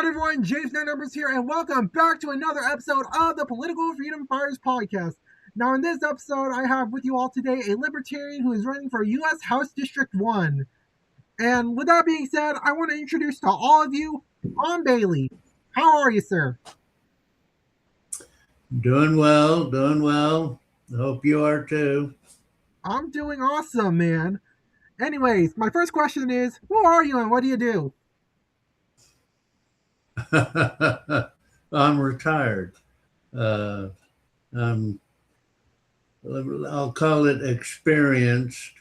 on, everyone? James Nine Numbers here, and welcome back to another episode of the Political Freedom Fighters Podcast. Now, in this episode, I have with you all today a Libertarian who is running for U.S. House District 1. And with that being said, I want to introduce to all of you, Tom Bailey. How are you, sir? Doing well. I hope you are too. I'm doing awesome, man. Anyways, my first question is, who are you and what do you do? I'm retired. I'll call it experienced.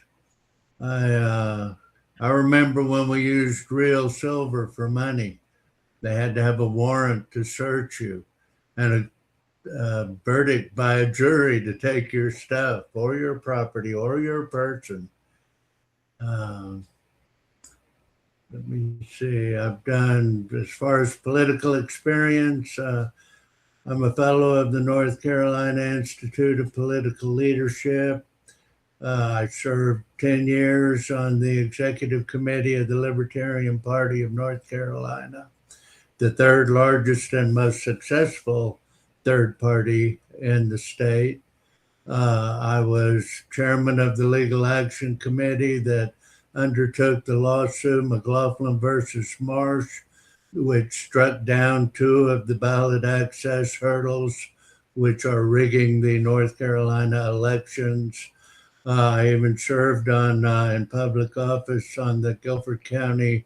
I remember when we used real silver for money. They had to have a warrant to search you and a verdict by a jury to take your stuff or your property or your person. Let me see. I've done, as far as political experience, I'm a fellow of the North Carolina Institute of Political Leadership. I served 10 years on the executive committee of the Libertarian Party of North Carolina, the third largest and most successful third party in the state. I was chairman of the Legal Action Committee that undertook the lawsuit McLaughlin versus Marsh, which struck down two of the ballot access hurdles, which are rigging the North Carolina elections. I even served on in public office on the Guilford County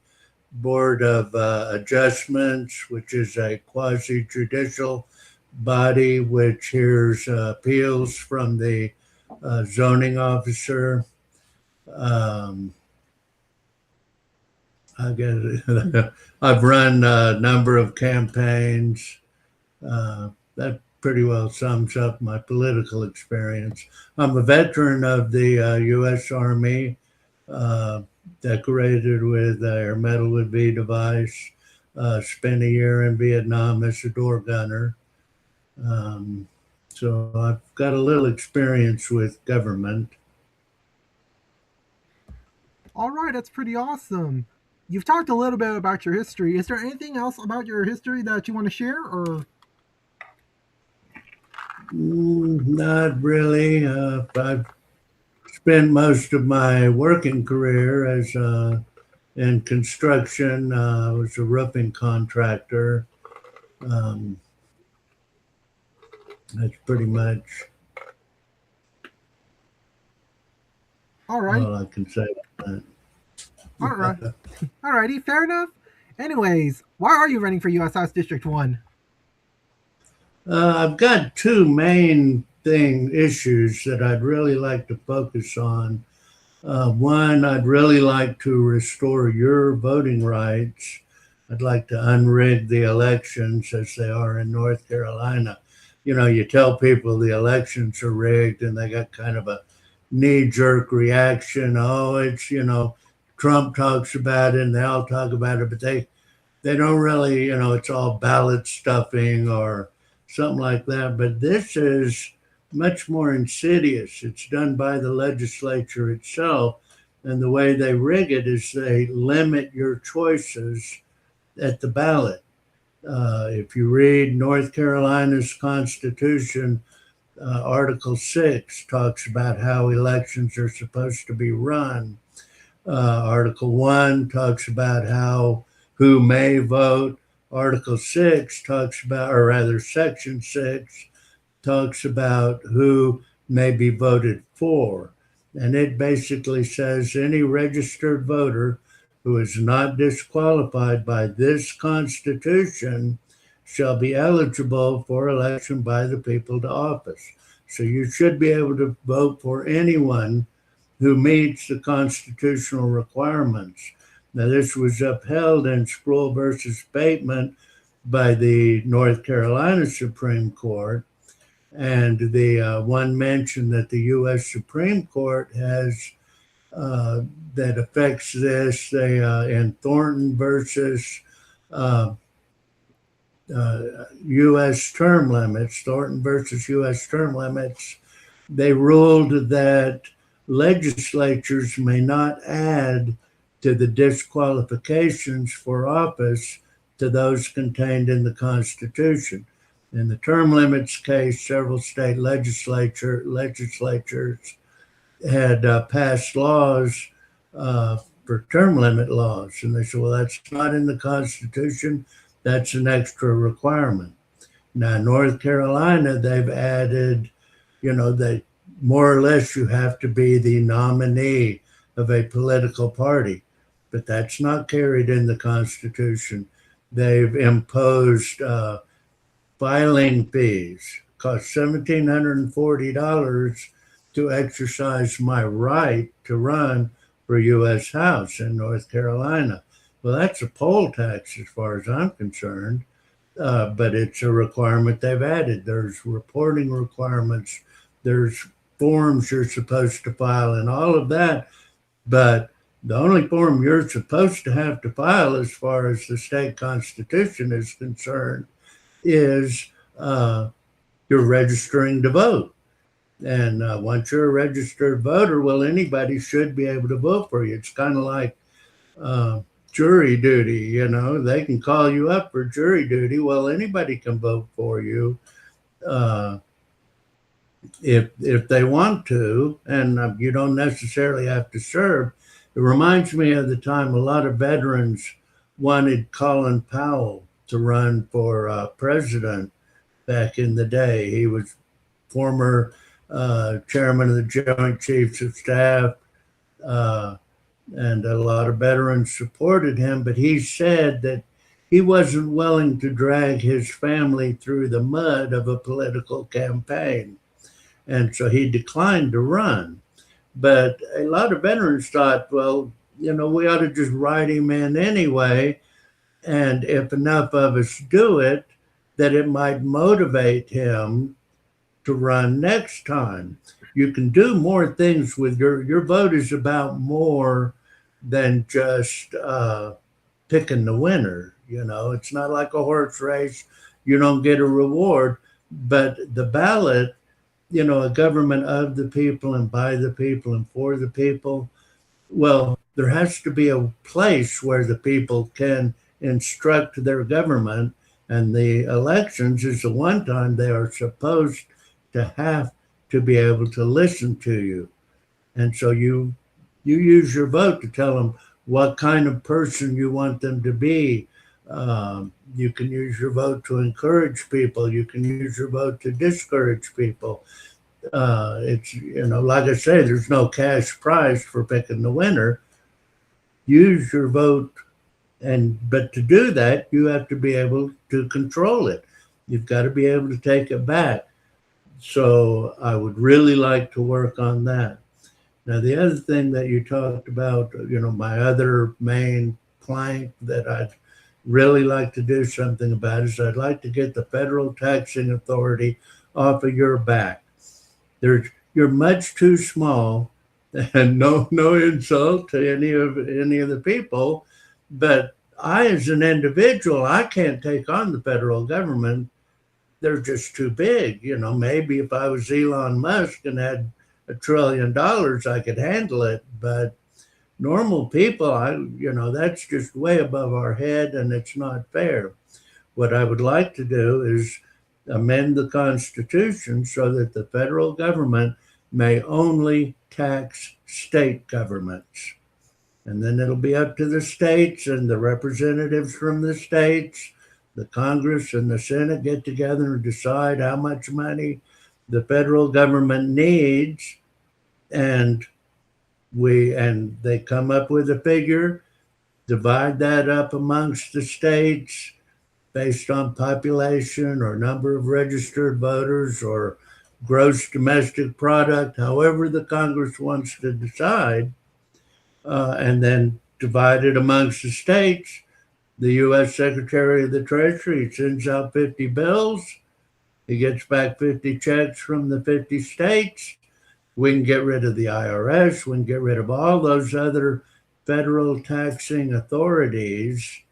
Board of Adjustments, which is a quasi-judicial body which hears appeals from the zoning officer. I've run a number of campaigns. That pretty well sums up my political experience. I'm a veteran of the U.S. Army, decorated with a Medal with V device, spent a year in Vietnam as a door gunner. So I've got a little experience with government. All right, that's pretty awesome. You've talked a little bit about your history. Is there anything else about your history that you want to share, or? Not really. I've spent most of my working career as in construction. I was a roofing contractor. That's pretty much all right. all I can say about that. All right. Alrighty, fair enough. Anyways, why are you running for U.S. House District 1? I've got two main issues that I'd really like to focus on. One, I'd really like to restore your voting rights. I'd like to unrig the elections as they are in North Carolina. You know, you tell people the elections are rigged and they got kind of a knee-jerk reaction. Oh, it's, Trump talks about it and they all talk about it, but they don't really, it's all ballot stuffing or something like that. But this is much more insidious. It's done by the legislature itself. And the way they rig it is they limit your choices at the ballot. If you read North Carolina's Constitution, Article 6 talks about how elections are supposed to be run. Article 1 talks about who may vote. Article 6 talks about, or rather Section 6 talks about who may be voted for. And it basically says any registered voter who is not disqualified by this Constitution shall be eligible for election by the people to office. So you should be able to vote for anyone who meets the constitutional requirements. Now, this was upheld in Sproul versus Bateman by the North Carolina Supreme Court. And the one mention that the U.S. Supreme Court has that affects this, in Thornton versus U.S. term limits, Thornton versus U.S. term limits, they ruled that legislatures may not add to the disqualifications for office to those contained in the Constitution. In the term limits case, several state legislatures had passed laws for term limit laws. And they said, well, that's not in the Constitution. That's an extra requirement. Now, North Carolina, they've added, they more or less you have to be the nominee of a political party, but that's not carried in the Constitution. They've imposed filing fees, cost $1,740 to exercise my right to run for U.S. House in North Carolina. Well, that's a poll tax as far as I'm concerned, but it's a requirement they've added. There's reporting requirements, there's forms you're supposed to file and all of that, but the only form you're supposed to have to file as far as the state constitution is concerned is you're registering to vote. And once you're a registered voter, well, anybody should be able to vote for you. It's kind of like jury duty, they can call you up for jury duty. Well, anybody can vote for you if they want to, and you don't necessarily have to serve. It reminds me of the time a lot of veterans wanted Colin Powell to run for president back in the day. He was former chairman of the Joint Chiefs of Staff, and a lot of veterans supported him, but he said that he wasn't willing to drag his family through the mud of a political campaign. And so he declined to run. But a lot of veterans thought, well, we ought to just write him in anyway. And if enough of us do it, that it might motivate him to run next time. You can do more things with your vote is about more than just picking the winner. It's not like a horse race. You don't get a reward, but the ballot, a government of the people and by the people and for the people. Well, there has to be a place where the people can instruct their government, and the elections is the one time they are supposed to have to be able to listen to you. And so you use your vote to tell them what kind of person you want them to be. You can use your vote to encourage people. You can use your vote to discourage people. It's, like I say, there's no cash prize for picking the winner. Use your vote, but to do that, you have to be able to control it. You've got to be able to take it back. So I would really like to work on that. Now, the other thing that you talked about, my other main plank that I'd really like to do something about is I'd like to get the federal taxing authority off of your back. You're much too small, and no insult to any of the people, but I, as an individual, I can't take on the federal government. They're just too big. Maybe if I was Elon Musk and had $1 trillion, I could handle it. But normal people, that's just way above our head, and it's not fair. What I would like to do is amend the Constitution so that the federal government may only tax state governments. And then it'll be up to the states and the representatives from the states. The Congress and the Senate get together and decide how much money the federal government needs, and they come up with a figure, divide that up amongst the states based on population or number of registered voters or gross domestic product, however the Congress wants to decide, and then divide it amongst the states. The U.S. Secretary of the Treasury sends out 50 bills. He gets back 50 checks from the 50 states. We can get rid of the IRS. We can get rid of all those other federal taxing authorities,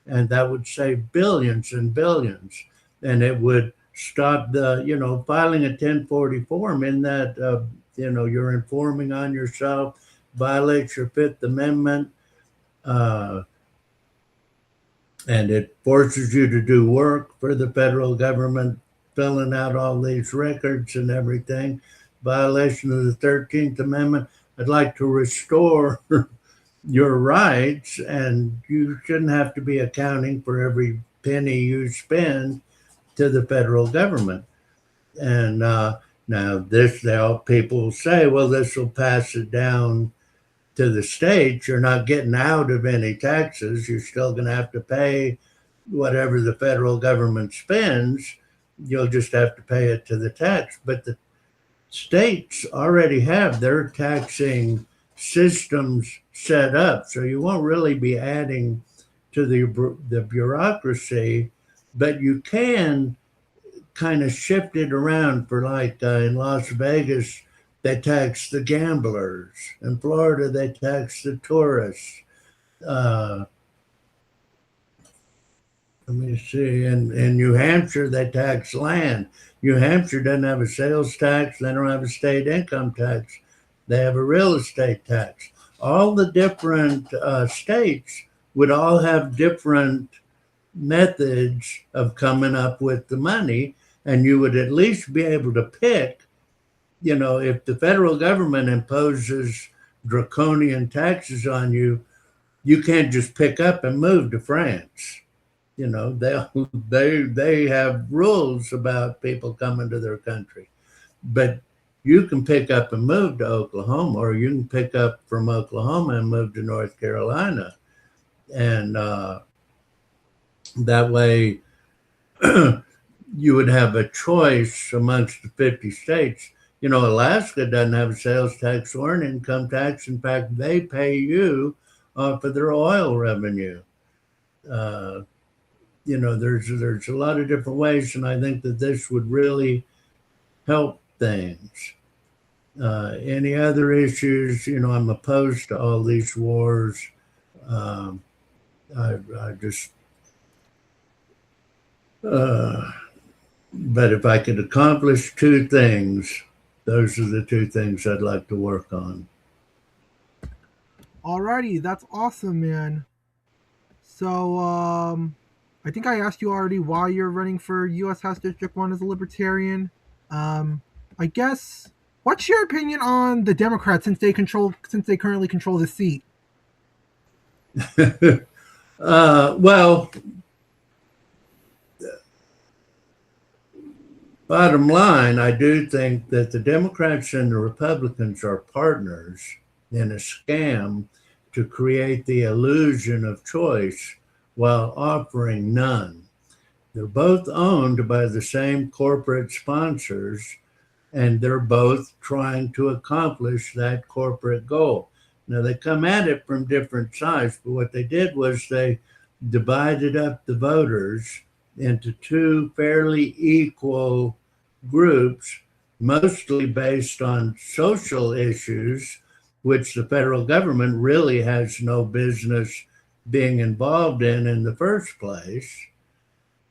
and that would save billions and billions. And it would stop the, filing a 1040 form in that, you're informing on yourself, violates your Fifth Amendment. and it forces you to do work for the federal government, filling out all these records and everything. Violation of the 13th Amendment. I'd like to restore your rights, and you shouldn't have to be accounting for every penny you spend to the federal government. And now this, now people say, well, this will pass it down to the states. You're not getting out of any taxes. You're still going to have to pay whatever the federal government spends. You'll just have to pay it to the tax. But the states already have their taxing systems set up, so you won't really be adding to the bureaucracy, but you can kind of shift it around for like in Las Vegas, they tax the gamblers. In Florida, they tax the tourists. Uh, Let me see. In New Hampshire, they tax land. New Hampshire doesn't have a sales tax. They don't have a state income tax. They have a real estate tax. All the different states would all have different methods of coming up with the money, and you would at least be able to pick, if the federal government imposes draconian taxes on you, you can't just pick up and move to France. They have rules about people coming to their country, but you can pick up and move to Oklahoma, or you can pick up from Oklahoma and move to North Carolina, and that way you would have a choice amongst the 50 states. Alaska doesn't have a sales tax or an income tax. In fact, they pay you for their oil revenue. There's a lot of different ways, and I think that this would really help things. Any other issues? I'm opposed to all these wars. I just, but if I could accomplish two things, those are the two things I'd like to work on. Alrighty, that's awesome, man. So, I think I asked you already why you're running for U.S. House District 1 as a Libertarian. I guess, what's your opinion on the Democrats since they currently control the seat? Well, bottom line, I do think that the Democrats and the Republicans are partners in a scam to create the illusion of choice while offering none. They're both owned by the same corporate sponsors, and they're both trying to accomplish that corporate goal. Now, they come at it from different sides, but what they did was they divided up the voters into two fairly equal groups, mostly based on social issues, which the federal government really has no business being involved in the first place.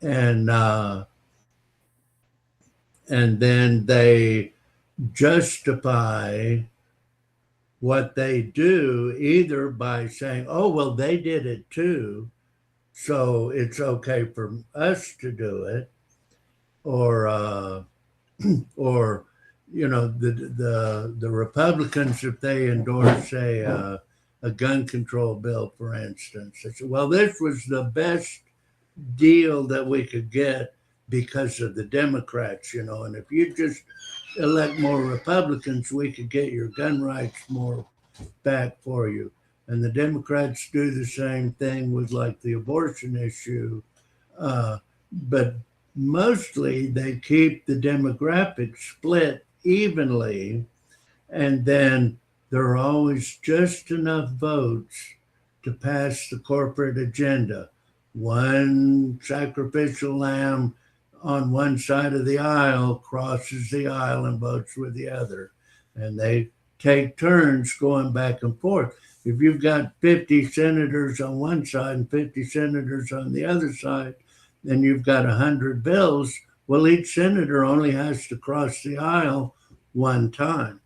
And then they justify what they do either by saying, oh, well, they did it too, so it's okay for us to do it, or the Republicans, if they endorse a gun control bill, for instance, they say, well, this was the best deal that we could get because of the Democrats, and if you just elect more Republicans, we could get your gun rights more back for you. And the Democrats do the same thing with like the abortion issue, but mostly they keep the demographic split evenly, and then there are always just enough votes to pass the corporate agenda. One sacrificial lamb on one side of the aisle crosses the aisle and votes with the other, and they take turns going back and forth. If you've got 50 senators on one side and 50 senators on the other side, and you've got 100 bills, well, each senator only has to cross the aisle one time.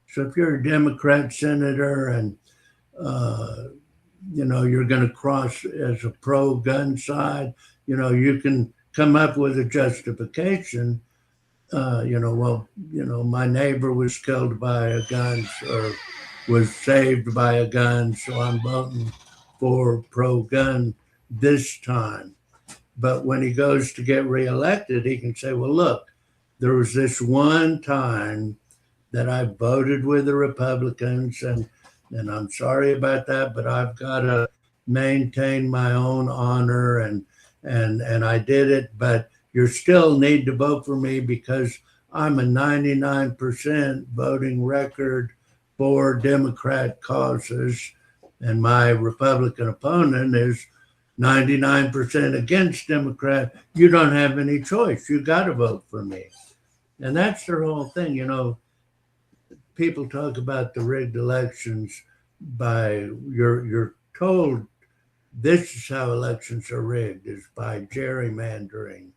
So if you're a Democrat senator and you're going to cross as a pro-gun side. You can come up with a justification. My neighbor was killed by a gun or was saved by a gun, so I'm voting for pro-gun this time. But when he goes to get reelected, he can say, well, look, there was this one time that I voted with the Republicans, and I'm sorry about that, but I've got to maintain my own honor, and I did it, but you still need to vote for me because I'm a 99% voting record for Democrat causes, and my Republican opponent is 99% against Democrat. You don't have any choice. You got to vote for me. And that's their whole thing. People talk about the rigged elections by you're told this is how elections are rigged, is by gerrymandering.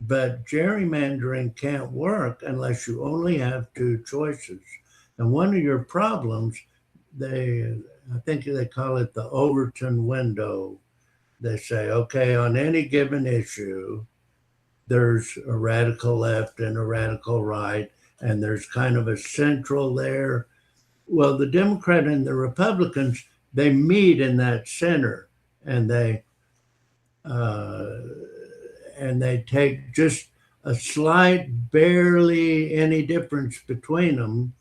But gerrymandering can't work unless you only have two choices. And one of your problems, I think they call it the Overton window. They say, okay, on any given issue, there's a radical left and a radical right, and there's kind of a central there. Well, the Democrat and the Republicans, they meet in that center, and they take just a slight, barely any difference between them,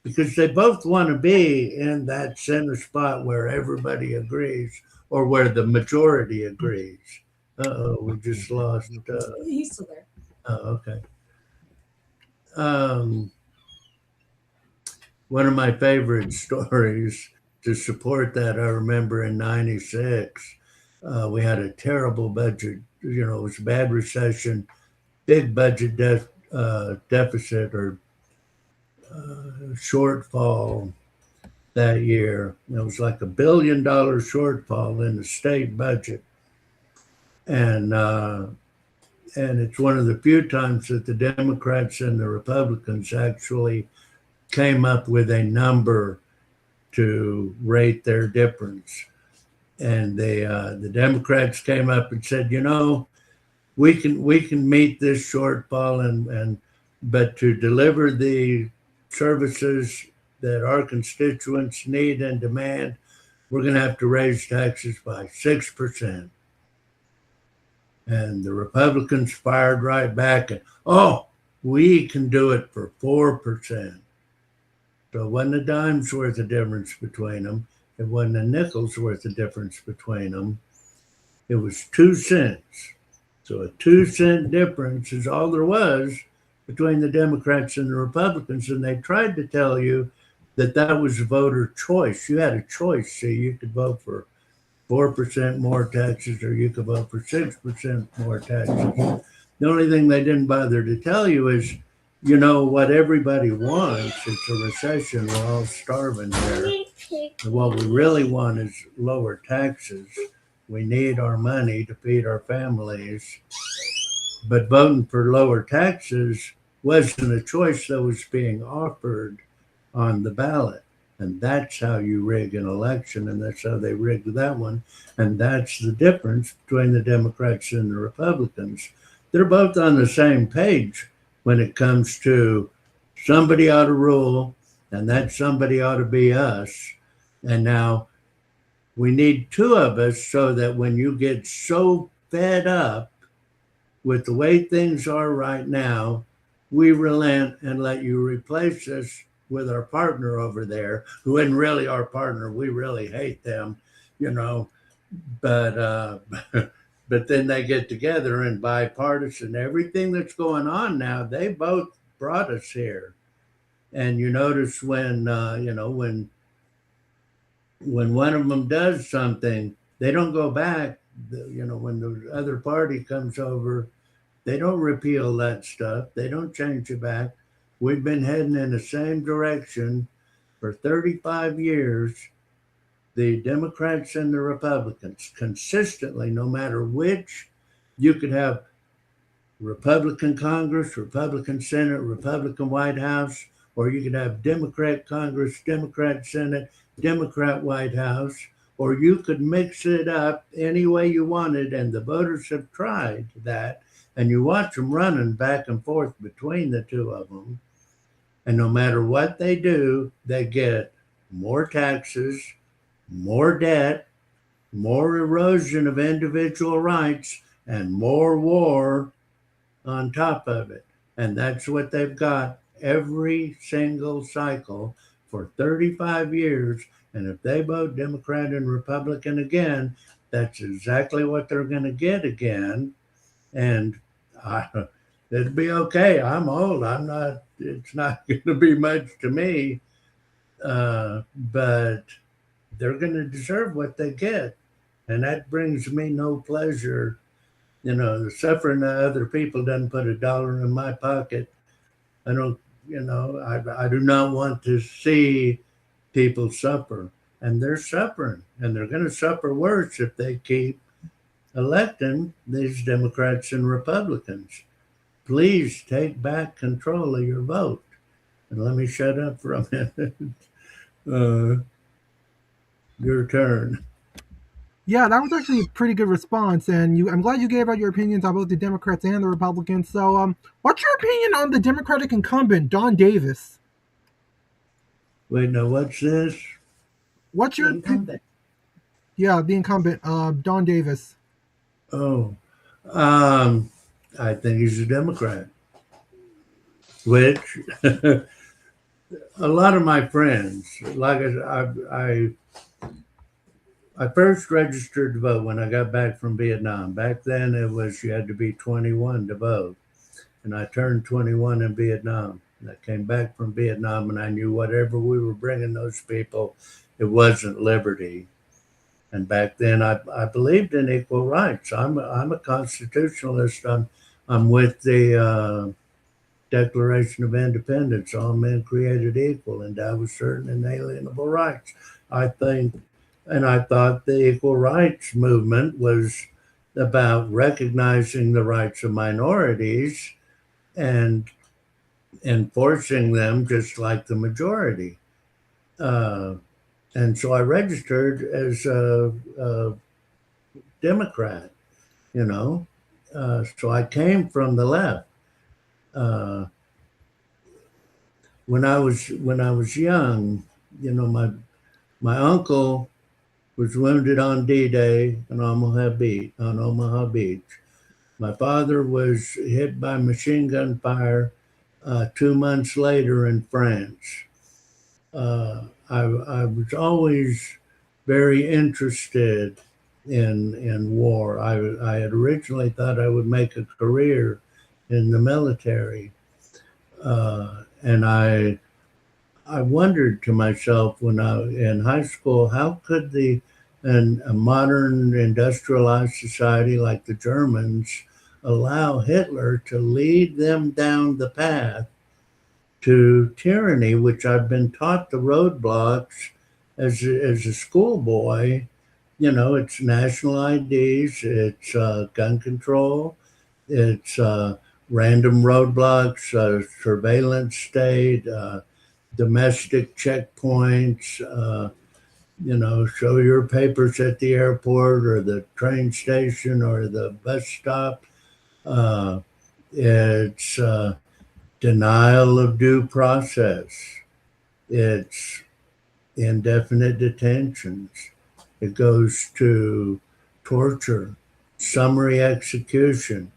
because they both want to be in that center spot where everybody agrees or where the majority agrees. We just lost. He's still there. Oh, okay. One of my favorite stories to support that, I remember in '96, we had a terrible budget. It was a bad recession, big budget deficit or shortfall that year. It was like $1 billion shortfall in the state budget. And it's one of the few times that the Democrats and the Republicans actually came up with a number to rate their difference. And the Democrats came up and said, we can meet this shortfall, but to deliver the services that our constituents need and demand, we're going to have to raise taxes by 6%. And the Republicans fired right back and, we can do it for 4%. So it wasn't a dime's worth of difference between them. It wasn't a nickel's worth of difference between them. It was 2 cents. So a 2-cent difference is all there was between the Democrats and the Republicans. And they tried to tell you that was voter choice. You had a choice. See, you could vote for 4% more taxes, or you could vote for 6% more taxes. The only thing they didn't bother to tell you is, what everybody wants. It's a recession. We're all starving here. And what we really want is lower taxes. We need our money to feed our families. But voting for lower taxes wasn't a choice that was being offered on the ballot. And that's how you rig an election, and that's how they rigged that one. And that's the difference between the Democrats and the Republicans. They're both on the same page when it comes to somebody ought to rule, and that somebody ought to be us. And now we need two of us so that when you get so fed up with the way things are right now, we relent and let you replace us with our partner over there, who isn't really our partner. We really hate them, but then they get together and bipartisan, everything that's going on now, they both brought us here. And you notice when one of them does something, they don't go back. When the other party comes over, they don't repeal that stuff. They don't change it back. We've been heading in the same direction for 35 years. The Democrats and the Republicans consistently, no matter which, you could have Republican Congress, Republican Senate, Republican White House, or you could have Democrat Congress, Democrat Senate, Democrat White House, or you could mix it up any way you wanted. And the voters have tried that. And you watch them running back and forth between the two of them. And no matter what they do, they get more taxes, more debt, more erosion of individual rights, and more war on top of it. And that's what they've got every single cycle for 35 years. And if they vote Democrat and Republican again, that's exactly what they're going to get again. And it'll be okay. I'm old. It's not going to be much to me. But they're going to deserve what they get. And that brings me no pleasure. The suffering of other people doesn't put a dollar in my pocket. I don't, I do not want to see people suffer. And they're suffering. And they're going to suffer worse if they keep electing these Democrats and Republicans. Please take back control of your vote. And let me shut up for a minute. Your turn. Yeah, that was actually a pretty good response, and I'm glad you gave out your opinions on both the Democrats and the Republicans. So, what's your opinion on the Democratic incumbent, Don Davis? Wait, now what's this? What's your incumbent? Yeah, the incumbent, Don Davis. Oh, I think he's a Democrat, which a lot of my friends, like I first registered to vote when I got back from Vietnam. Back then it was you had to be 21 to vote. And I turned 21 in Vietnam. And I came back from Vietnam and I knew whatever we were bringing those people, it wasn't liberty. And back then I believed in equal rights. I'm a constitutionalist. I'm with the Declaration of Independence. All men created equal, endowed with certain inalienable rights. I thought the equal rights movement was about recognizing the rights of minorities and enforcing them just like the majority. And so I registered as a Democrat, so I came from the left. When I was young, my uncle was wounded on D-Day on Omaha Beach. My father was hit by machine gun fire 2 months later in France. I was always very interested in war. I had originally thought I would make a career in the military. And I wondered to myself when I was in high school, how could a modern industrialized society like the Germans allow Hitler to lead them down the path to tyranny, which I've been taught the roadblocks as a schoolboy. It's national IDs, it's gun control, it's random roadblocks, surveillance state, domestic checkpoints, show your papers at the airport or the train station or the bus stop. It's denial of due process. It's indefinite detentions. It goes to torture, summary execution,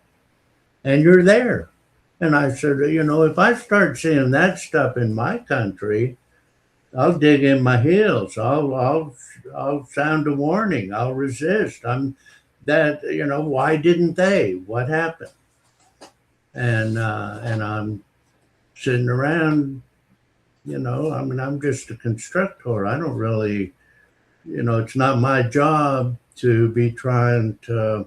and you're there. And I said, if I start seeing that stuff in my country, I'll dig in my heels. I'll sound a warning. I'll resist. Why didn't they? What happened? And I'm sitting around, I'm just a constructor. I don't really, it's not my job to be trying to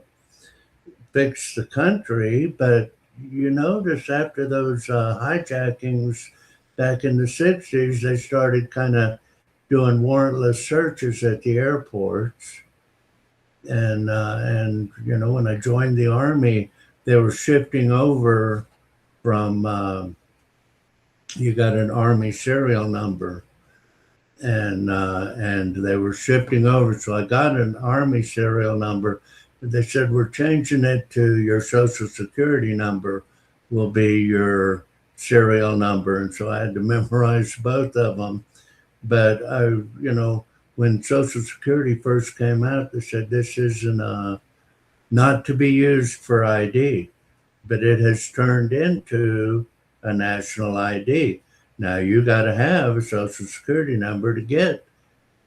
fix the country, but you notice after those hijackings back in the 60s, they started kind of doing warrantless searches at the airports. And when I joined the Army, they were shifting over from, you got an Army serial number. and they were shifting over. So I got an Army serial number. But they said, we're changing it to your Social Security number will be your serial number. And so I had to memorize both of them. But when Social Security first came out, they said this isn't not to be used for ID, but it has turned into a national ID. Now you got to have a Social Security number to get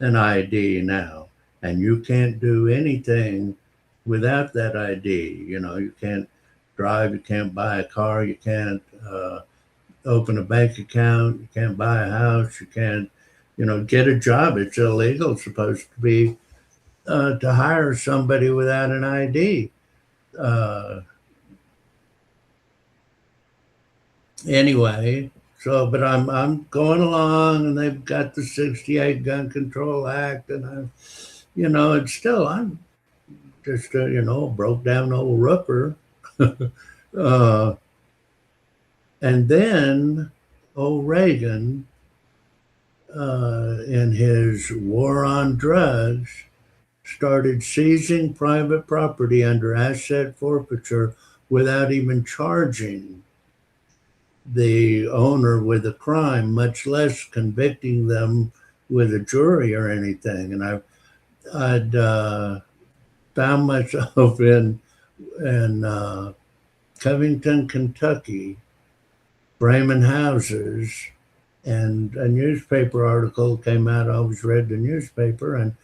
an ID now, and you can't do anything without that ID. You can't drive, you can't buy a car, you can't open a bank account, you can't buy a house, you can't, get a job. It's illegal, supposed to be, to hire somebody without an ID. Anyway, but I'm going along, and they've got the '68 Gun Control Act, and it's still I'm just broke down old roofer. And then old Reagan, in his war on drugs, started seizing private property under asset forfeiture without even charging the owner with a crime, much less convicting them with a jury or anything. And I'd found myself in Covington, Kentucky, framing houses, and a newspaper article came out. I always read the newspaper, and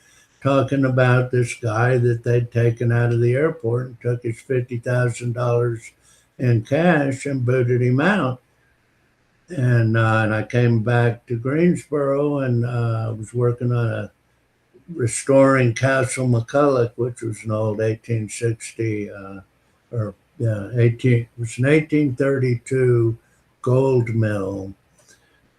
talking about this guy that they'd taken out of the airport and took his $50,000 in cash and booted him out. And I came back to Greensboro, and I was working on restoring Castle McCulloch, which was an old 1860 it was an 1832 gold mill,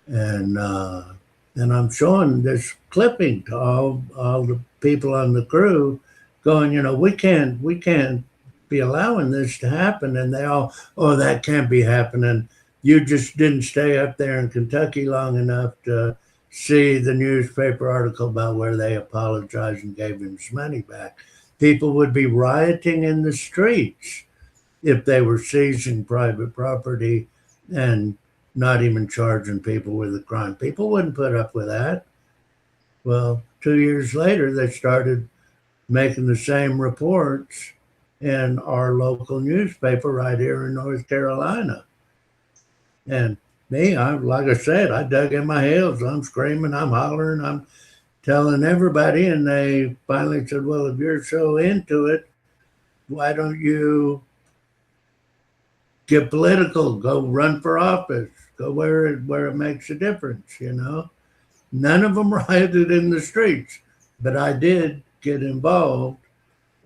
and I'm showing this clipping to all the people on the crew, going, we can't be allowing this to happen, and they all, oh, that can't be happening. You just didn't stay up there in Kentucky long enough to see the newspaper article about where they apologized and gave him his money back. People would be rioting in the streets if they were seizing private property and not even charging people with a crime. People wouldn't put up with that. Well, 2 years later, they started making the same reports in our local newspaper right here in North Carolina. And me, like I said, I dug in my heels. I'm screaming, I'm hollering, I'm telling everybody. And they finally said, well, if you're so into it, why don't you get political, go run for office, go where it makes a difference, None of them rioted in the streets, but I did get involved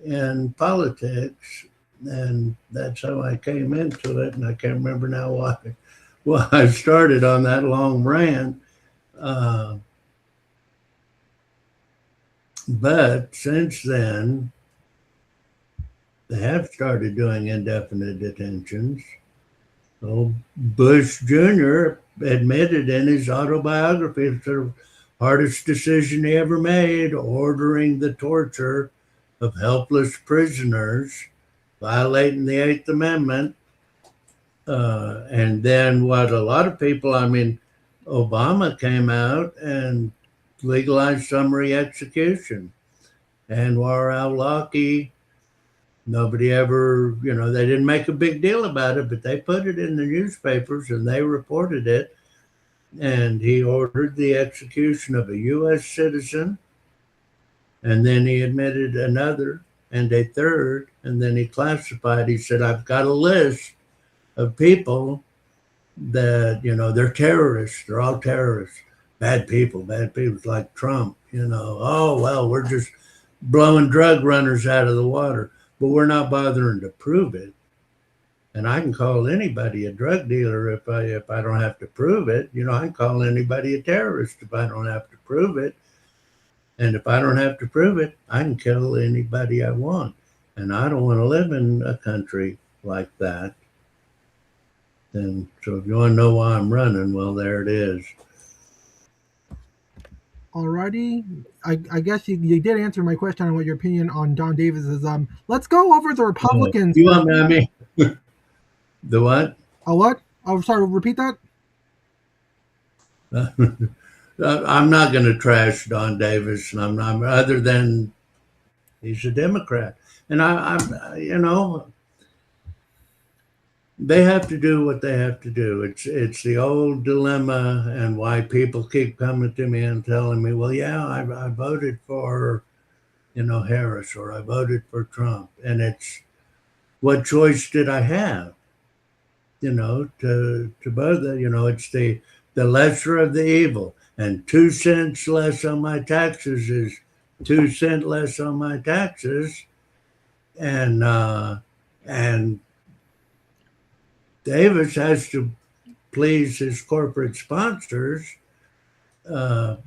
in politics, and that's how I came into it. And I can't remember now why. Well, I started on that long rant, but since then, they have started doing indefinite detentions. So Bush Jr. admitted in his autobiography it's the hardest decision he ever made, ordering the torture of helpless prisoners, violating the Eighth Amendment. And then what a lot of people, Obama came out and legalized summary execution. Anwar al-Awlaki, nobody ever, they didn't make a big deal about it, but they put it in the newspapers and they reported it. And he ordered the execution of a U.S. citizen. And then he admitted another and a third. And then he classified, he said, I've got a list of people that, they're terrorists. They're all terrorists. Bad people like Trump, oh, well, we're just blowing drug runners out of the water, but we're not bothering to prove it. And I can call anybody a drug dealer if I don't have to prove it. I can call anybody a terrorist if I don't have to prove it. And if I don't have to prove it, I can kill anybody I want. And I don't want to live in a country like that. And so if you want to know why I'm running, well, there it is. Alrighty, I guess you did answer my question on what your opinion on Don Davis is. Let's go over the Republicans. You want me? I mean, the what? Oh, what? Oh, sorry. Repeat that. I'm not going to trash Don Davis, and I'm not. Other than he's a Democrat, and they have to do what they have to do. It's the old dilemma, and why people keep coming to me and telling me, well, yeah, I voted for, Harris, or I voted for Trump, and it's what choice did I have? To both. It's the lesser of the evil, and 2 cents less on my taxes is 2 cents less on my taxes, and Davis has to please his corporate sponsors, and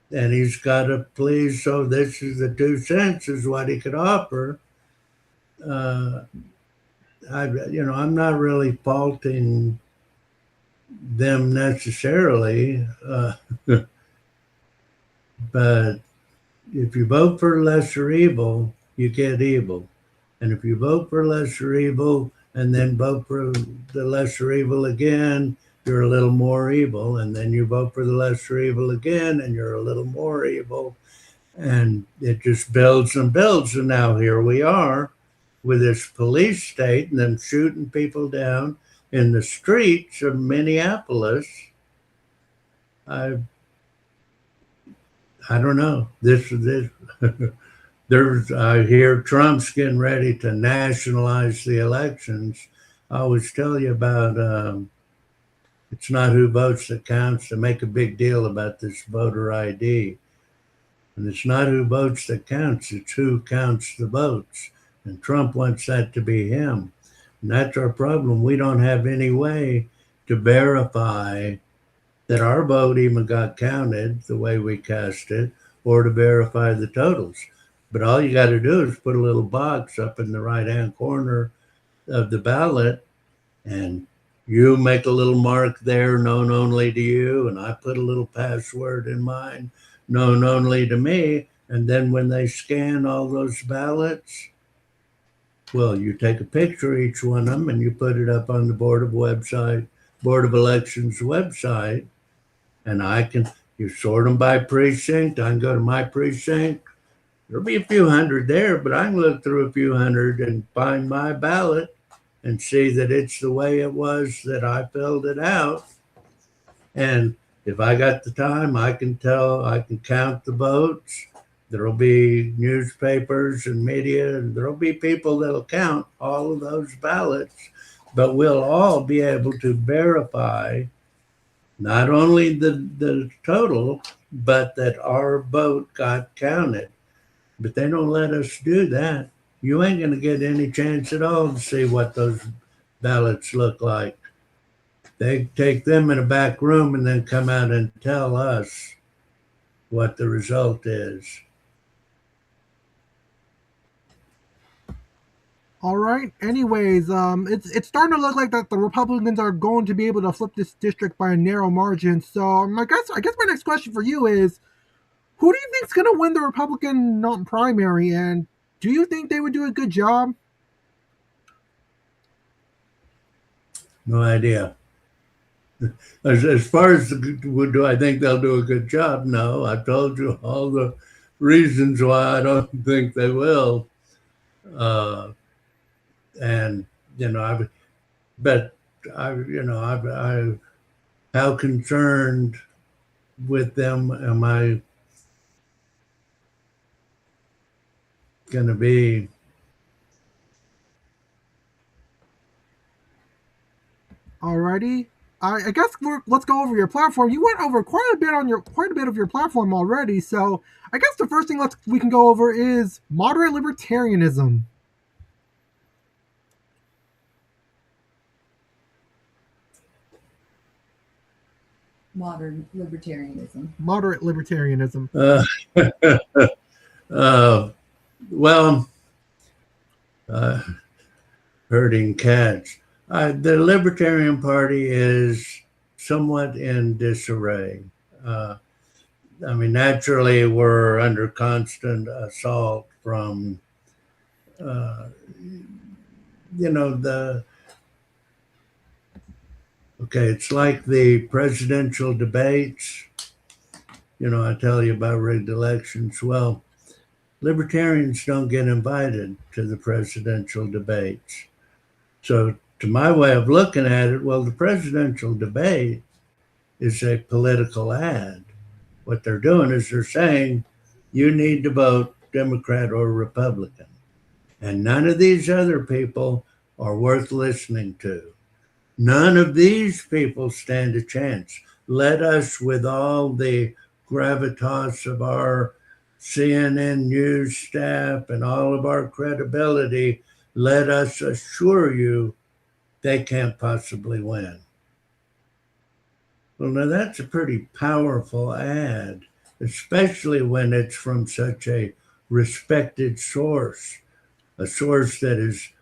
he's got to please. So this is the 2 cents is what he could offer. I'm not really faulting them necessarily, but if you vote for lesser evil, you get evil, and if you vote for lesser evil and then vote for the lesser evil again, you're a little more evil, and then you vote for the lesser evil again, and you're a little more evil, and it just builds and builds. And now here we are with this police state and them shooting people down in the streets of Minneapolis. I don't know. This. I hear Trump's getting ready to nationalize the elections. I always tell you about it's not who votes that counts. They make a big deal about this voter ID. And it's not who votes that counts, it's who counts the votes. And Trump wants that to be him. And that's our problem. We don't have any way to verify that our vote even got counted the way we cast it, or to verify the totals. But all you got to do is put a little box up in the right-hand corner of the ballot, and you make a little mark there, known only to you, and I put a little password in mine, known only to me. And then when they scan all those ballots, well, you take a picture of each one of them and you put it up on the Board of Elections website, and you sort them by precinct. I can go to my precinct. There'll be a few hundred there, but I can look through a few hundred and find my ballot and see that it's the way it was that I filled it out. And if I got the time, I can count the votes. There'll be newspapers and media, and there'll be people that'll count all of those ballots, but we'll all be able to verify not only the total, but that our vote got counted. But they don't let us do that. You ain't going to get any chance at all to see what those ballots look like. They take them in a back room and then come out and tell us what the result is. All right. Anyways, it's starting to look like that the Republicans are going to be able to flip this district by a narrow margin. So I guess my next question for you is, who do you think is going to win the Republican primary, and do you think they would do a good job? No idea. As far as do I think they'll do a good job? No, I told you all the reasons why I don't think they will. And how concerned with them am I going to be? Alrighty. I guess let's go over your platform. You went over quite a bit of your platform already. So I guess the first thing we can go over is moderate libertarianism. Modern libertarianism. Moderate libertarianism. Herding cats. The Libertarian Party is somewhat in disarray. I mean, naturally, we're under constant assault from, uh, it's like the presidential debates. I tell you about rigged elections. Well, libertarians don't get invited to the presidential debates. So, to my way of looking at it, well, the presidential debate is a political ad. What they're doing is they're saying you need to vote Democrat or Republican. And none of these other people are worth listening to. None of these people stand a chance. Let us, with all the gravitas of our CNN news staff and all of our credibility, let us assure you they can't possibly win. Well, now that's a pretty powerful ad, especially when it's from such a respected source, a source that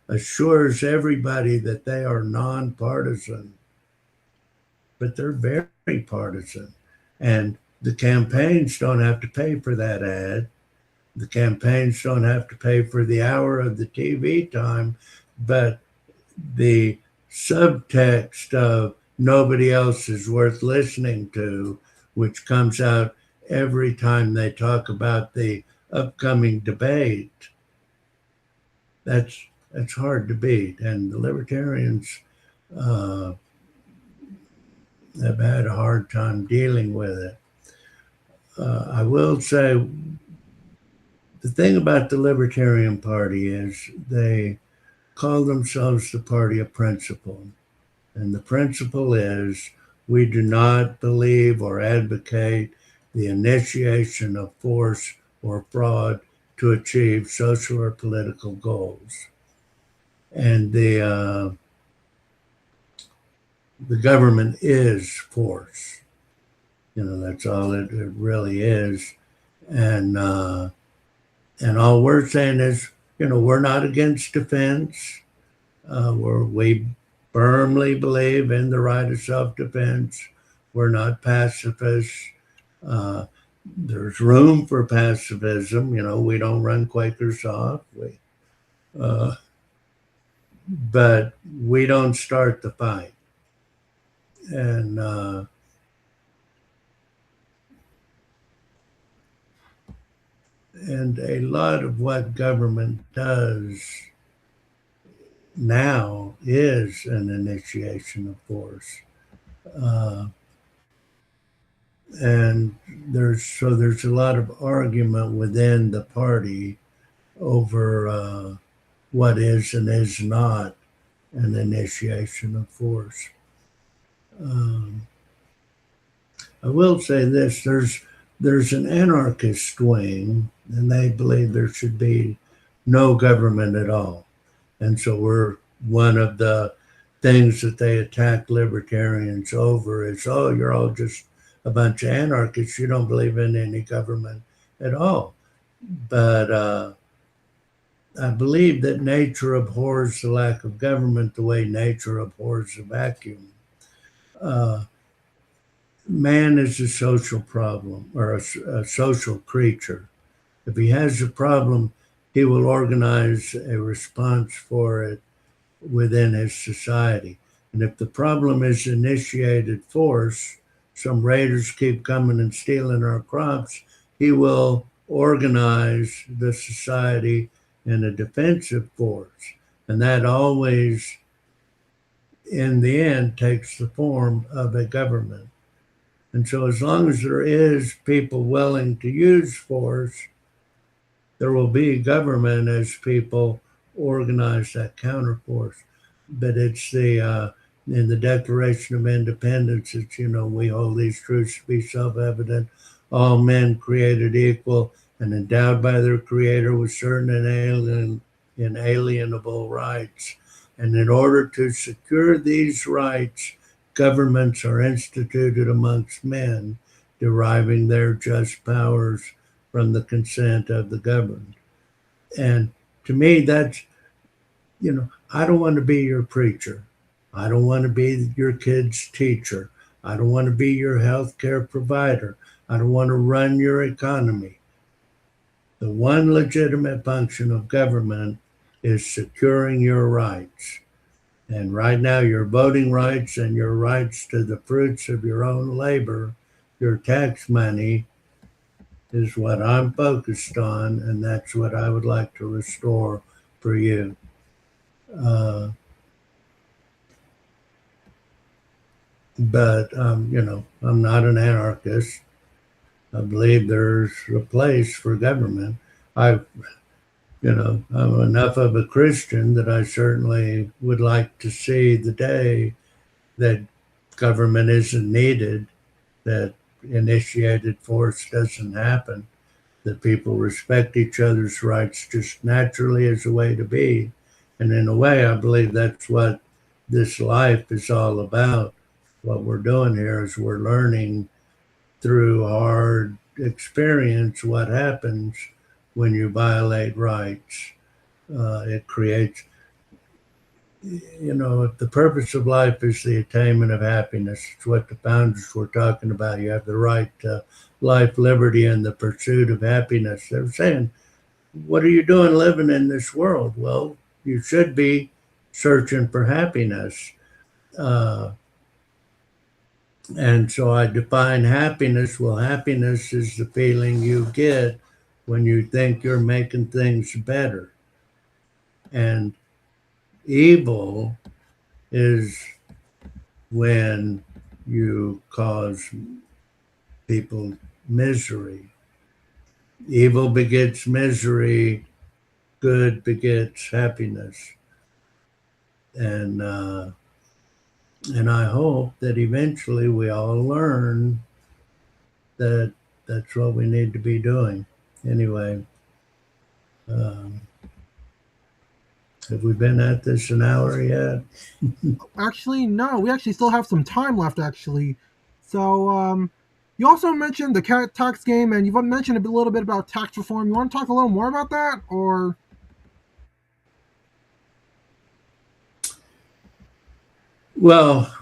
assures everybody that they are nonpartisan. But they're very partisan. And the campaigns don't have to pay for that ad. The campaigns don't have to pay for the hour of the TV time, but the subtext of nobody else is worth listening to, which comes out every time they talk about the upcoming debate, that's hard to beat. And the libertarians have had a hard time dealing with it. I will say the thing about the Libertarian Party is they call themselves the party of principle. And the principle is we do not believe or advocate the initiation of force or fraud to achieve social or political goals. And the government is force. That's all it really is. And all we're saying is, we're not against defense. We firmly believe in the right of self-defense. We're not pacifists. There's room for pacifism. We don't run Quakers off. But we don't start the fight. And a lot of what government does now is an initiation of force. And there's a lot of argument within the party over what is and is not an initiation of force. I will say this, there's an anarchist wing, and they believe there should be no government at all. And so we're one of the things that they attack libertarians over is, oh, you're all just a bunch of anarchists. You don't believe in any government at all. But I believe that nature abhors the lack of government the way nature abhors a vacuum. Man is a social problem or a social creature. If he has a problem, he will organize a response for it within his society. And if the problem is initiated force, some raiders keep coming and stealing our crops, he will organize the society in a defensive force. And that always, in the end, takes the form of a government. And so as long as there is people willing to use force, there will be government as people organize that counterforce. But it's in the Declaration of Independence, it's, we hold these truths to be self-evident. All men created equal and endowed by their Creator with certain inalienable rights. And in order to secure these rights, governments are instituted amongst men, deriving their just powers from the consent of the governed. And to me, that's, I don't want to be your preacher. I don't want to be your kid's teacher. I don't want to be your healthcare provider. I don't want to run your economy. The one legitimate function of government is securing your rights. And right now, your voting rights and your rights to the fruits of your own labor, your tax money, is what I'm focused on, and that's what I would like to restore for you. But I'm not an anarchist. I believe there's a place for government. I'm enough of a Christian that I certainly would like to see the day that government isn't needed, that initiated force doesn't happen, that people respect each other's rights just naturally as a way to be. And in a way, I believe that's what this life is all about. What we're doing here is we're learning through hard experience what happens when you violate rights. It creates, if the purpose of life is the attainment of happiness, it's what the founders were talking about. You have the right to life, liberty, and the pursuit of happiness. They're saying, what are you doing living in this world? Well, you should be searching for happiness. And so I define happiness. Well, happiness is the feeling you get when you think you're making things better. And evil is when you cause people misery. Evil begets misery, good begets happiness. And I hope that eventually we all learn that that's what we need to be doing. Anyway, have we been at this an hour yet? Actually, no. We actually still have some time left, actually. So, you also mentioned the tax game, and you've mentioned a little bit about tax reform. You want to talk a little more about that, or? Well,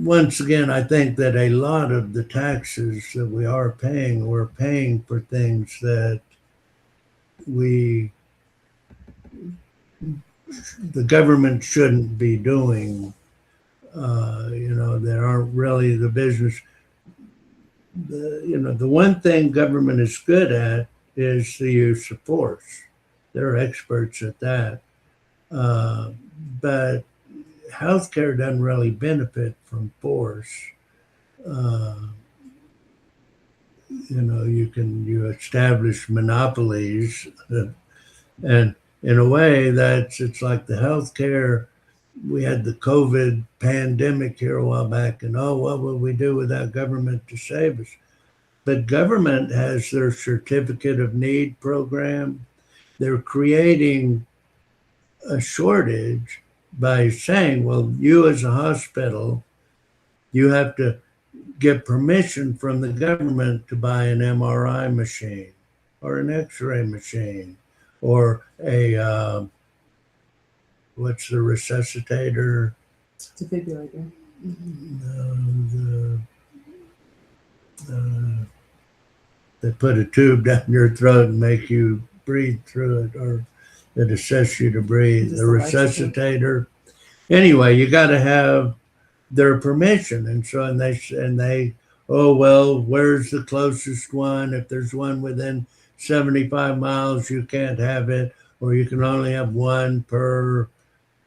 once again, I think that a lot of the taxes that we are paying, we're paying for things that the government shouldn't be doing. There aren't really the business. The one thing government is good at is the use of force. They're experts at that. But healthcare doesn't really benefit from force. You establish monopolies, and in a way it's like the healthcare. We had the COVID pandemic here a while back, and what would we do without government to save us? But government has their certificate of need program. They're creating a shortage by saying, well, you as a hospital, you have to get permission from the government to buy an MRI machine or an X-ray machine or a, what's the resuscitator? Defibrillator. They put a tube down your throat and make you breathe through it, or that assess you to breathe. The resuscitator. Anyway, you got to have their permission, and so they oh well, where's the closest one? If there's one within 75 miles, you can't have it, or you can only have one per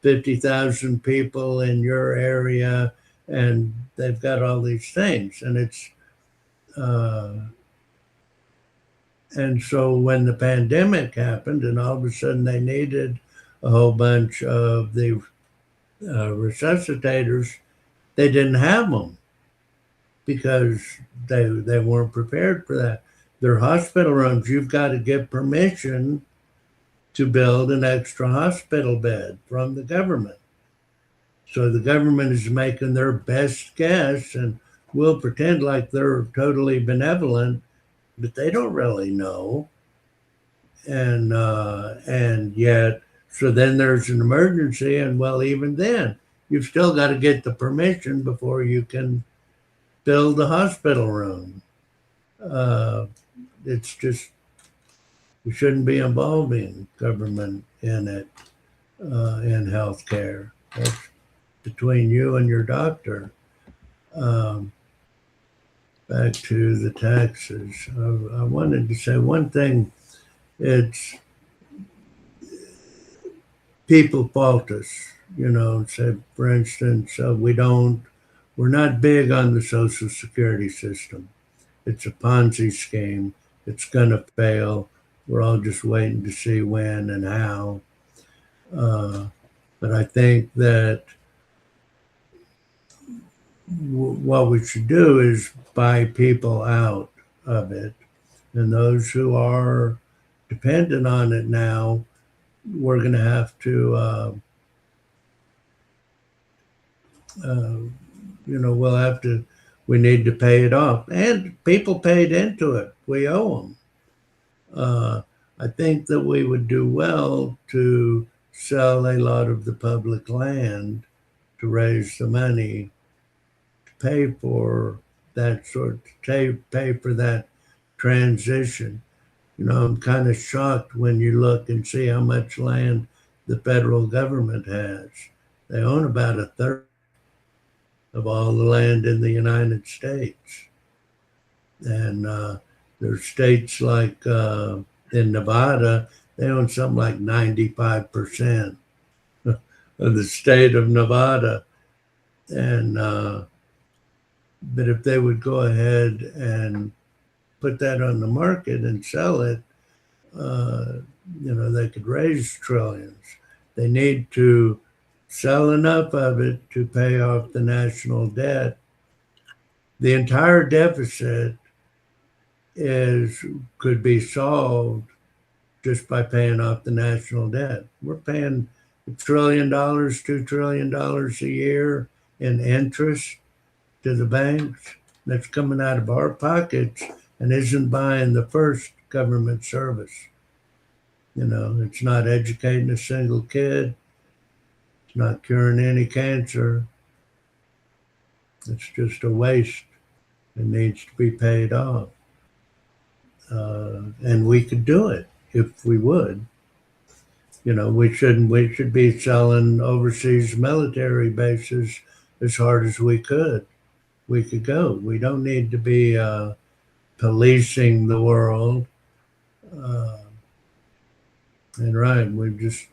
50,000 people in your area, and they've got all these things, and it's and so when the pandemic happened, and all of a sudden they needed a whole bunch of the resuscitators, they didn't have them because they weren't prepared for that. Their hospital rooms, you've got to get permission to build an extra hospital bed from the government. So the government is making their best guess and will pretend like they're totally benevolent, but they don't really know. And yet, so then there's an emergency, and well, even then, you've still got to get the permission before you can build the hospital room. It's just, you shouldn't be involving government in it, in healthcare. That's between you and your doctor. Um, Back to the taxes. I wanted to say one thing. It's people fault us, say, for instance, we're not big on the Social Security system. It's a Ponzi scheme. It's going to fail. We're all just waiting to see when and how. But I think that what we should do is buy people out of it. And those who are dependent on it now, we're going to have to, we need to pay it off. And people paid into it. We owe them. I think that we would do well to sell a lot of the public land to raise the money to pay for that pay for that transition. I'm kind of shocked when you look and see how much land the federal government has. They own about a third of all the land in the United States. And there's states like in Nevada, they own something like 95% of the state of Nevada. And but if they would go ahead and put that on the market and sell it, they could raise trillions. They need to sell enough of it to pay off the national debt. The entire deficit could be solved just by paying off the national debt. We're paying $1 trillion, $2 trillion a year in interest to the banks. That's coming out of our pockets and isn't buying the first government service. It's not educating a single kid. It's not curing any cancer. It's just a waste. It needs to be paid off. And we could do it if we would. We should be selling overseas military bases as hard as we could. We could go. We don't need to be policing the world. And right, we've just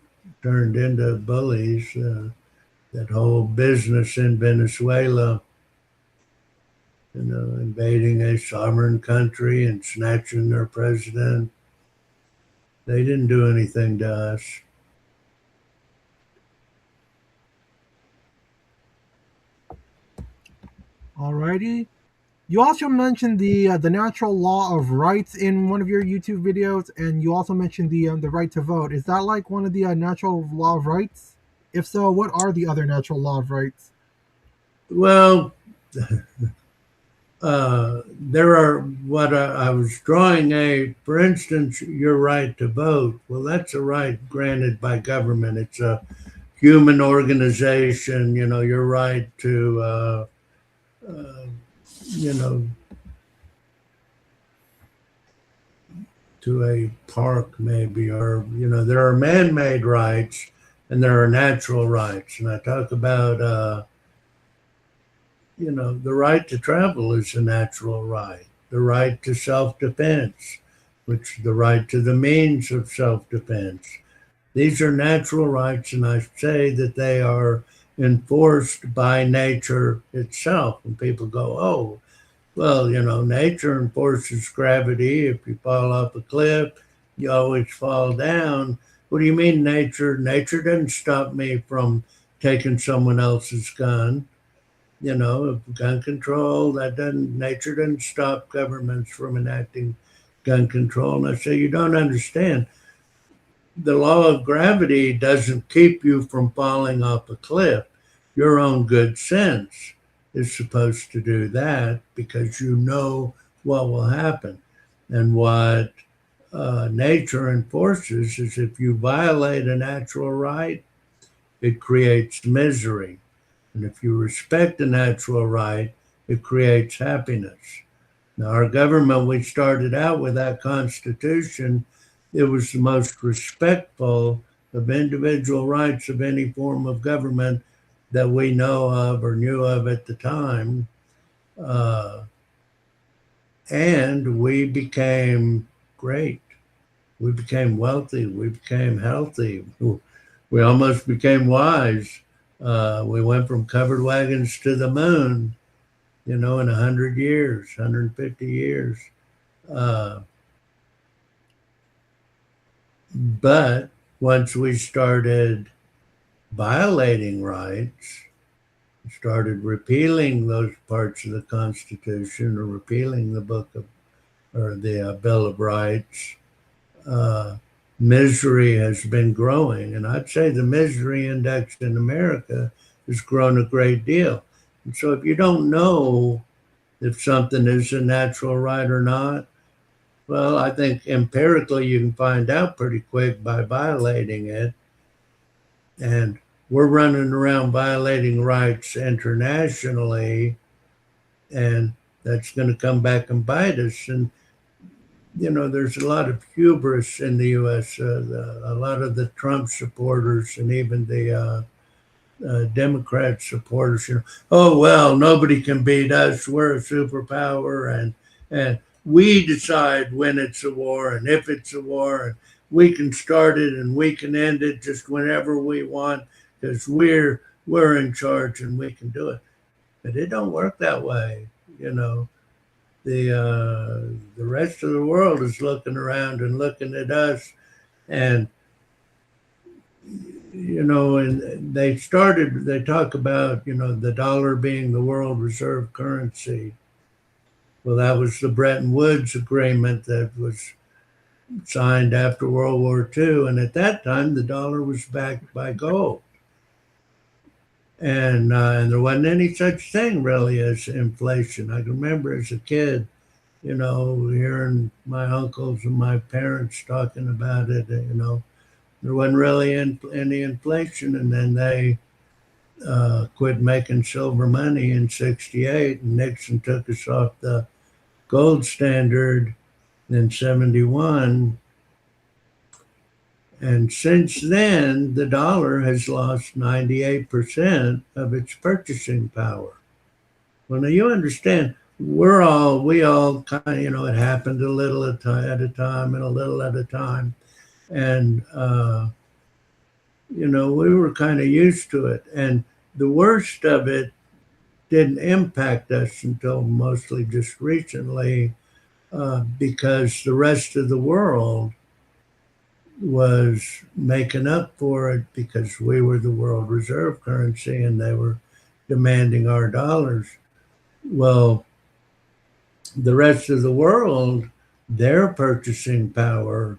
turned into bullies. That whole business in Venezuela, invading a sovereign country and snatching their president. They didn't do anything to us. Alrighty. You also mentioned the natural law of rights in one of your YouTube videos, and you also mentioned the right to vote. Is that like one of the natural law of rights? If so, what are the other natural law of rights? Well, there are what I was drawing for instance, your right to vote. Well, that's a right granted by government. It's a human organization. Your right to to a park maybe, or there are man-made rights and there are natural rights. And I talk about the right to travel is a natural right. The right to self-defense, which the right to the means of self-defense. These are natural rights, and I say that they are enforced by nature itself. And people go, oh, well, nature enforces gravity. If you fall off a cliff, you always fall down. What do you mean nature? Nature doesn't stop me from taking someone else's gun. Gun control, nature doesn't stop governments from enacting gun control. And I say, you don't understand. The law of gravity doesn't keep you from falling off a cliff. Your own good sense is supposed to do that because you know what will happen. And what nature enforces is if you violate a natural right, it creates misery. And if you respect a natural right, it creates happiness. Now, our government, we started out with that Constitution. It was the most respectful of individual rights of any form of government that we know of or knew of at the time. And we became great. We became wealthy. We became healthy. We almost became wise. We went from covered wagons to the moon, in 100 years, 150 years. But once we started violating rights, started repealing those parts of the Constitution or repealing the Bill of Rights, misery has been growing. And I'd say the misery index in America has grown a great deal. And so if you don't know if something is a natural right or not, well, I think empirically you can find out pretty quick by violating it. And we're running around violating rights internationally, and that's going to come back and bite us. And, there's a lot of hubris in the U.S. A lot of the Trump supporters and even the Democrat supporters, oh, well, nobody can beat us. We're a superpower, and we decide when it's a war and if it's a war, and we can start it and we can end it just whenever we want because we're in charge and we can do it. But it don't work that way. The rest of the world is looking around and looking at us, and and they talk about the dollar being the world reserve currency. Well, that was the Bretton Woods agreement that was signed after World War II, and at that time the dollar was backed by gold. And there wasn't any such thing really as inflation. I can remember as a kid, hearing my uncles and my parents talking about it. There wasn't really any inflation, and then they quit making silver money in '68, and Nixon took us off the gold standard in '71. And since then, the dollar has lost 98% of its purchasing power. Well, now you understand, we all kind of, it happened a little at a time and a little at a time. And, we were kind of used to it. And the worst of it didn't impact us until mostly just recently, because the rest of the world was making up for it because we were the world reserve currency and they were demanding our dollars. Well, the rest of the world, their purchasing power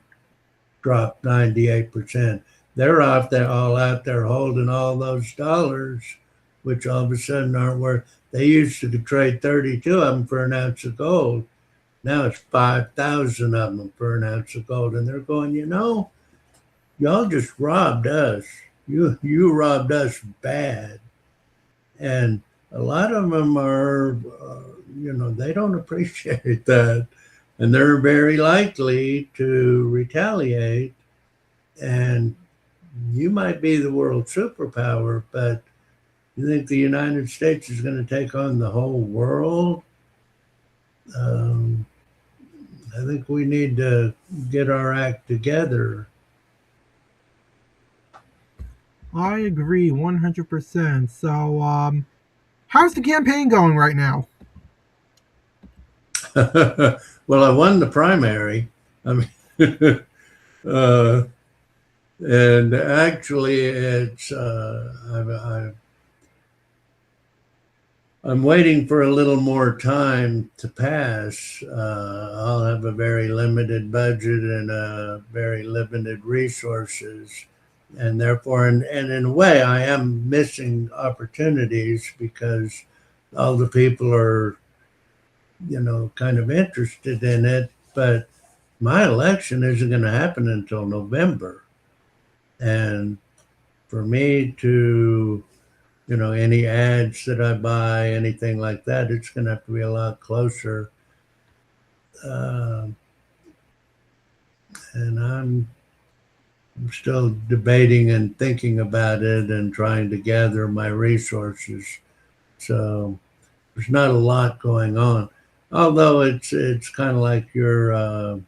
dropped 98%. They're all out there holding all those dollars, which all of a sudden aren't worth. They used to trade 32 of them for an ounce of gold. Now it's 5,000 of them for an ounce of gold. And they're going, y'all just robbed us. You robbed us bad. And a lot of them are, they don't appreciate that. And they're very likely to retaliate. And you might be the world superpower, but you think the United States is going to take on the whole world? I think we need to get our act together. I agree 100%. So, how's the campaign going right now? Well, I won the primary. And actually, it's I'm waiting for a little more time to pass. I'll have a very limited budget and very limited resources. And therefore, and in a way, I am missing opportunities because all the people are, kind of interested in it. But my election isn't going to happen until November. And for me to, any ads that I buy, anything like that, it's going to have to be a lot closer. uh, and I'm still debating and thinking about it and trying to gather my resources. So there's not a lot going on, although it's kind of like your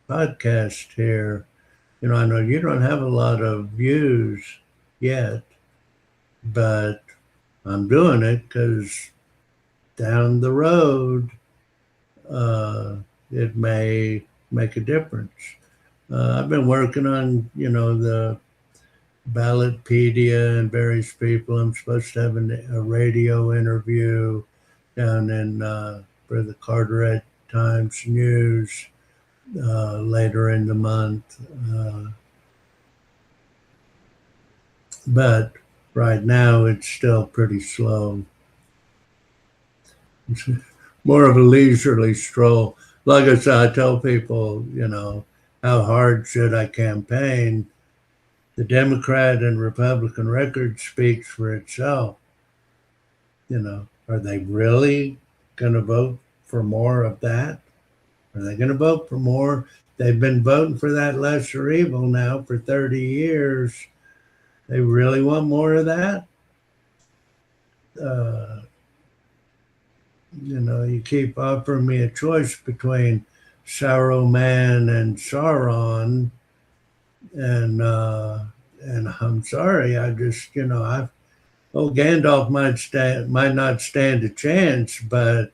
podcast here. I know you don't have a lot of views yet, but I'm doing it because down the road, it may make a difference. I've been working on, the Ballotpedia and various people. I'm supposed to have a radio interview down in for the Carteret Times News later in the month. But right now it's still pretty slow. It's more of a leisurely stroll. Like I said, I tell people, how hard should I campaign? The Democrat and Republican record speaks for itself. Are they really going to vote for more of that? Are they going to vote for more? They've been voting for that lesser evil now for 30 years. They really want more of that? You keep offering me a choice between Saruman and Sauron, and I'm sorry, I just, Gandalf might not stand a chance, but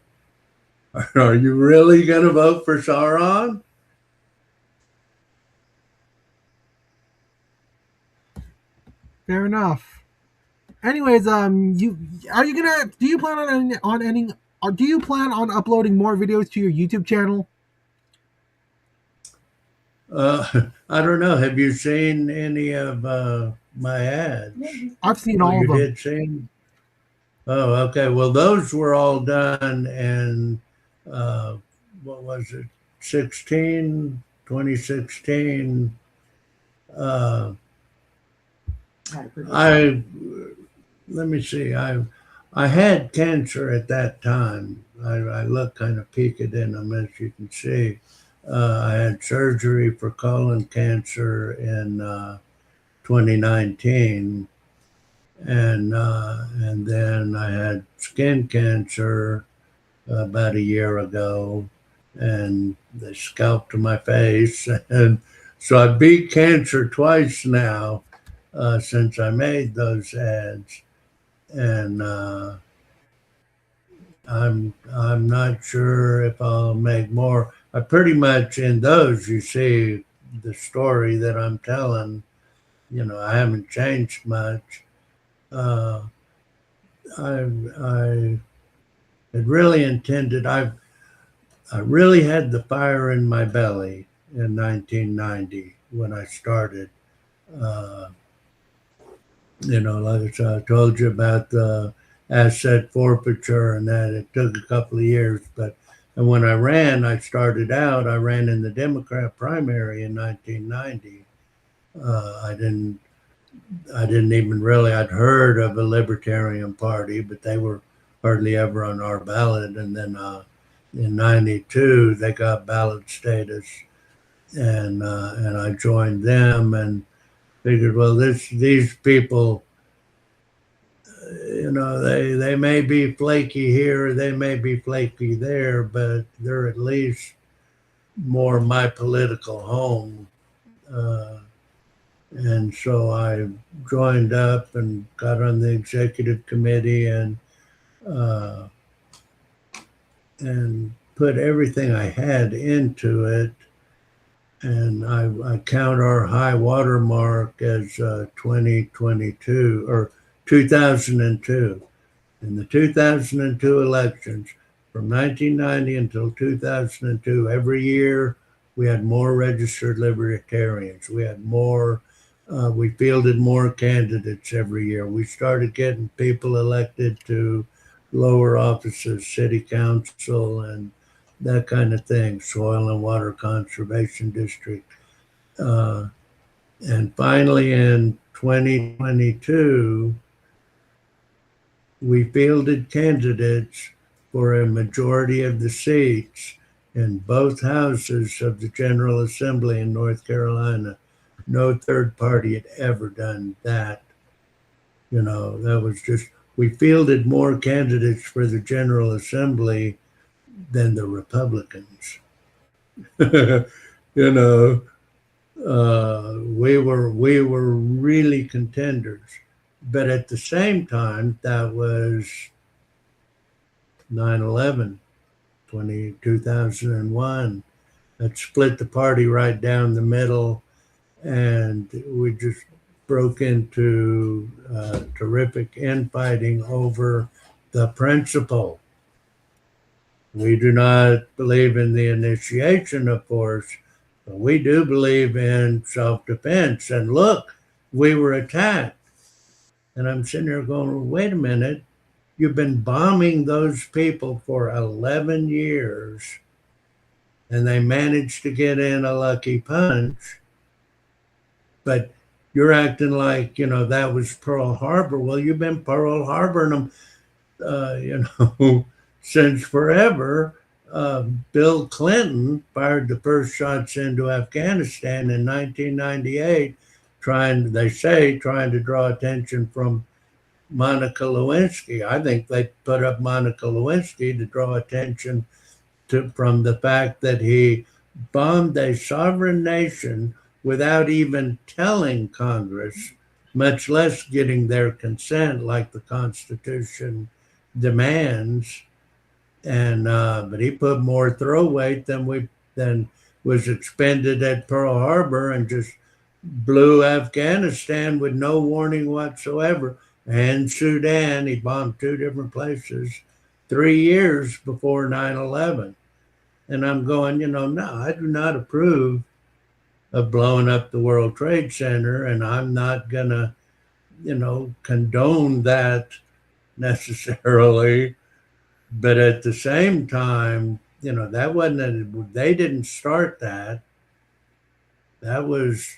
are you really going to vote for Sauron? Fair enough. Anyways, do you plan on uploading more videos to your YouTube channel? I don't know. Have you seen any of my ads? I've seen all of them. You did see? Oh, okay. Well, those were all done in, what was it, 2016. Let me see. I had cancer at that time. I look kind of peaked in them, as you can see. I had surgery for colon cancer in 2019, and then I had skin cancer about a year ago, and they scalped my face, and so I beat cancer twice now since I made those ads, and I'm not sure if I'll make more. I pretty much in those you see the story that I'm telling. I haven't changed much. I had really intended. I really had the fire in my belly in 1990 when I started. Like I told you about the asset forfeiture and that it took a couple of years, and when I ran in the Democrat primary in 1990. I didn't even really, I'd heard of a Libertarian Party, but they were hardly ever on our ballot. And then in 92, they got ballot status, and I joined them and figured, well, these people, they may be flaky here, they may be flaky there, but they're at least more my political home. And so I joined up and got on the executive committee and put everything I had into it. And I count our high water mark as 2022 or 2002. In the 2002 elections, from 1990 until 2002, every year we had more registered libertarians. We had more. We fielded more candidates every year. We started getting people elected to lower offices, city council, and that kind of thing, soil and water conservation district. And finally, in 2022, we fielded candidates for a majority of the seats in both houses of the General Assembly in North Carolina. No third party had ever done that. That was just, we fielded more candidates for the General Assembly than the Republicans. you know, we were really contenders. But at the same time, that was 9/11, 2001. That split the party right down the middle, and we just broke into terrific infighting over the principle. We do not believe in the initiation of force, but we do believe in self-defense. And look, we were attacked. And I'm sitting there going, wait a minute, you've been bombing those people for 11 years, and they managed to get in a lucky punch. But you're acting like, that was Pearl Harbor. Well, you've been Pearl Harboring them, since forever. Bill Clinton fired the first shots into Afghanistan in 1998, trying to draw attention from Monica Lewinsky. I think they put up Monica Lewinsky to draw attention from the fact that he bombed a sovereign nation without even telling Congress, much less getting their consent like the Constitution demands. And but he put more throw weight than was expended at Pearl Harbor, and just blew Afghanistan with no warning whatsoever. And Sudan, he bombed 2 different places 3 years before 9/11. And I'm going, no, I do not approve of blowing up the World Trade Center, and I'm not going to, condone that necessarily. But at the same time, that wasn't, they didn't start that. That was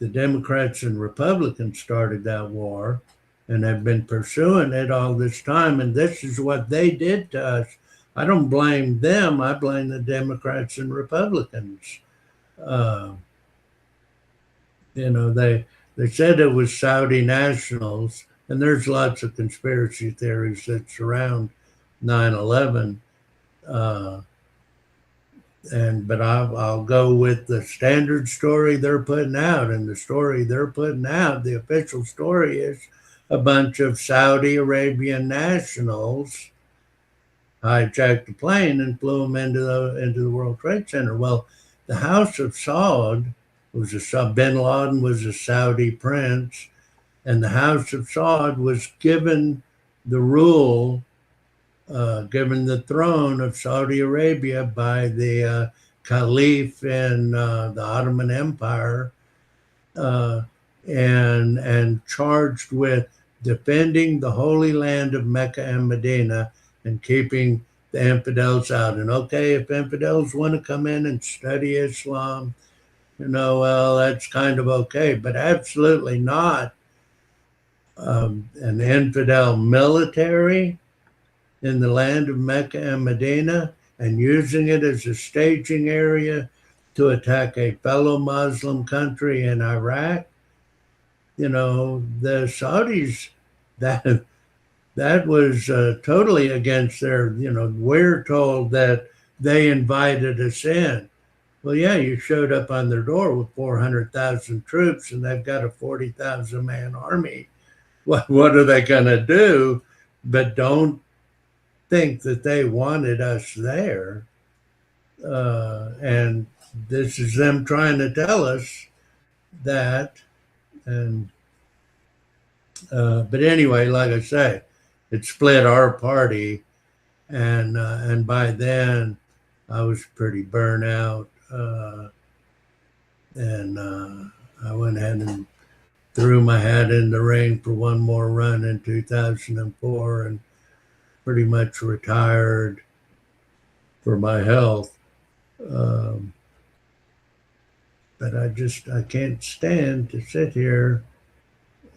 the Democrats and Republicans started that war and have been pursuing it all this time. And this is what they did to us. I don't blame them. I blame the Democrats and Republicans. They said it was Saudi nationals, and there's lots of conspiracy theories that surround 9/11. But I'll go with the standard story they're putting out. And the story they're putting out, the official story, is a bunch of Saudi Arabian nationals hijacked the plane and flew them into the World Trade Center. Well, the House of Saud bin Laden was a Saudi prince, and the House of Saud was given the rule, given the throne of Saudi Arabia by the Caliph in the Ottoman Empire, and charged with defending the Holy Land of Mecca and Medina and keeping the infidels out. And okay, if infidels want to come in and study Islam, well, that's kind of okay, but absolutely not an infidel military in the land of Mecca and Medina and using it as a staging area to attack a fellow Muslim country in Iraq. The Saudis, that was totally against their, we're told that they invited us in. Well, yeah, you showed up on their door with 400,000 troops and they've got a 40,000 man army. What are they going to do? But don't think that they wanted us there. And this is them trying to tell us that. And but anyway, like I say, it split our party, and by then I was pretty burnt out, and I went ahead and threw my hat in the ring for one more run in 2004, and pretty much retired for my health. But I can't stand to sit here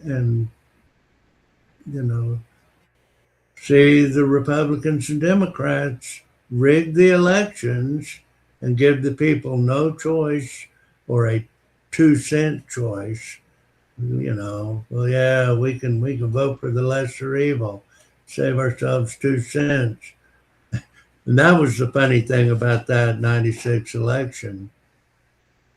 and, see the Republicans and Democrats rig the elections and give the people no choice or a 2-cent choice. Well, yeah, we can vote for the lesser evil, save ourselves 2 cents. And that was the funny thing about that 96 election.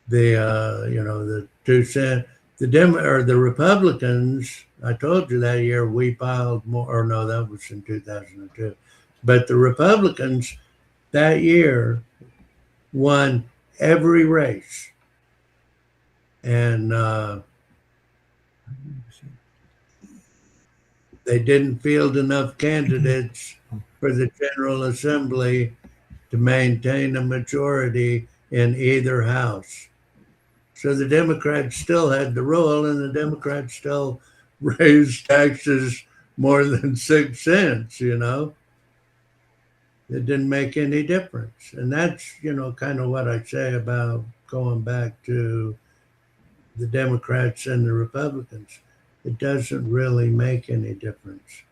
The 2 cent, the Republicans, I told you that year we filed more, or no, that was in 2002. But the Republicans that year won every race. And they didn't field enough candidates for the General Assembly to maintain a majority in either house. So the Democrats still had the rule, and the Democrats still raised taxes more than 6 cents, It didn't make any difference. And that's, kind of what I say about going back to the Democrats and the Republicans. It doesn't really make any difference.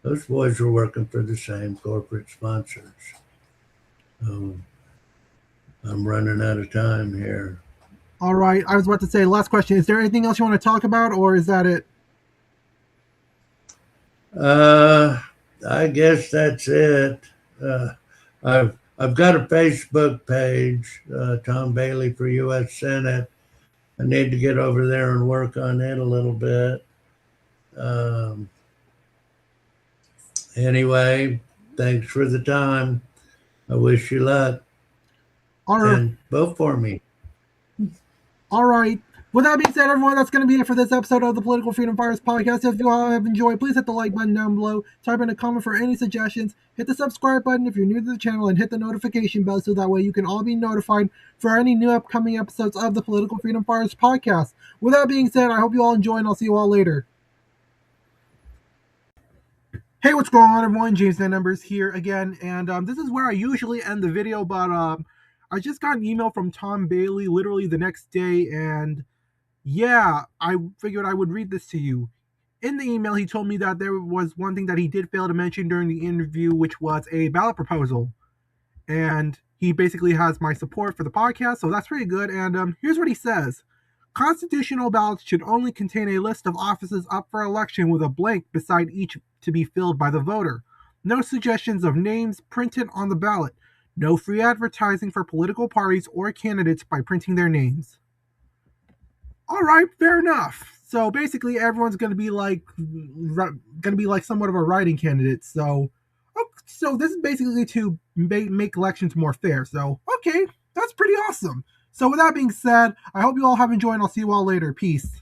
Those boys are working for the same corporate sponsors. I'm running out of time here. All right. I was about to say, last question. Is there anything else you want to talk about, or is that it? I guess that's it. I've got a Facebook page, Tom Bailey for U.S. Senate. I need to get over there and work on it a little bit. Anyway, thanks for the time. I wish you luck. All right. And vote for me. All right. With that being said, everyone, that's going to be it for this episode of the Political Freedom Fighters podcast. If you all have enjoyed, please hit the like button down below, type in a comment for any suggestions, hit the subscribe button if you're new to the channel, and hit the notification bell so that way you can all be notified for any new upcoming episodes of the Political Freedom Fighters podcast. With that being said, I hope you all enjoy, and I'll see you all later. Hey, what's going on, everyone? James Van Numbers here again, and this is where I usually end the video, but I just got an email from Tom Bailey literally the next day, and yeah, I figured I would read this to you. In the email, he told me that there was one thing that he did fail to mention during the interview, which was a ballot proposal. And he basically has my support for the podcast, so that's pretty good. And here's what he says. Constitutional ballots should only contain a list of offices up for election with a blank beside each to be filled by the voter. No suggestions of names printed on the ballot. No free advertising for political parties or candidates by printing their names. All right, fair enough. So basically, everyone's going to be like somewhat of a writing candidate. So this is basically to make elections more fair. So okay, that's pretty awesome. So with that being said, I hope you all have enjoyed, and I'll see you all later. Peace.